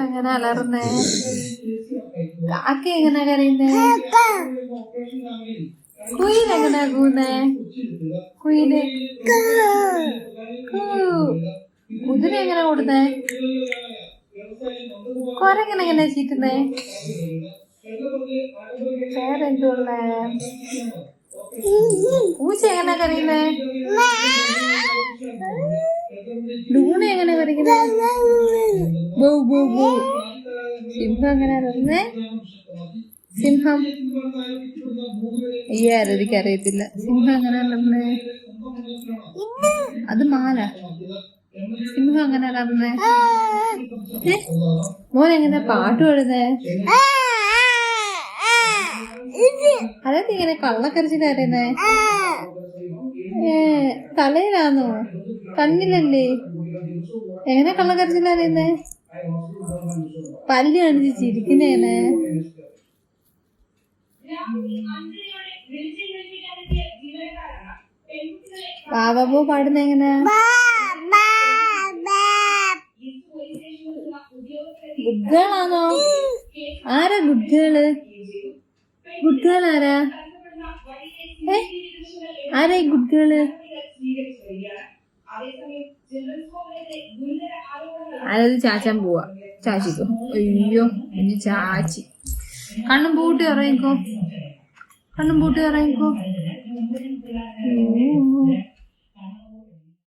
എങ്ങനെ അലർന്നേ? കാക്ക എങ്ങനെ കരയുന്നേ? കുയിലെങ്ങനെ കൂന്നേ? കുയില് കുതിര എങ്ങനെ ഓടുന്നേ? കൊരങ്ങനെ ചീറ്റുന്നേ? വേറെന്തുള്ളേ? പൂച്ച എങ്ങനെ കരയുന്നേ? ലൂണ എങ്ങനെ കരയുന്നേ? സിംഹം എങ്ങനെ അറിയുന്നേ? സിംഹം ഈ ആരോഗ്യം അറിയത്തില്ല. സിംഹം എങ്ങനെ അറിയുന്നേ? അത് മാല. സിംഹം എങ്ങനെ അറിയുന്നേ? മോൻ എങ്ങനെ പാട്ട് പാടുന്നേ? അതെന്ത് ഇങ്ങനെ കള്ളക്കരച്ചിൽ അറിയുന്നേ? തലയിലാന്നോ? കണ്ണിലല്ലേ? എങ്ങനെ കള്ളക്കരച്ചിൽ അറിയുന്നേ? പല്ല് കാണിച്ച് ചിരിക്കുന്നേനെ. ബാബു പാടുന്ന എങ്ങനെ? ഗുഡ്ഗേളാണോ? ആരാ ഗുഡ്ഗേള്? ഗുഡ്ഗേൾ ആരാ? ആരാ ഈ ഗുഡ്ഗേള്? ആരത് ചാച്ചാൻ പോവാ. ചാച്ചിക്കോ. അയ്യോ ഇനി ചാച്ചി. കണ്ണും പൂട്ടി ഇറങ്ങിക്കോ.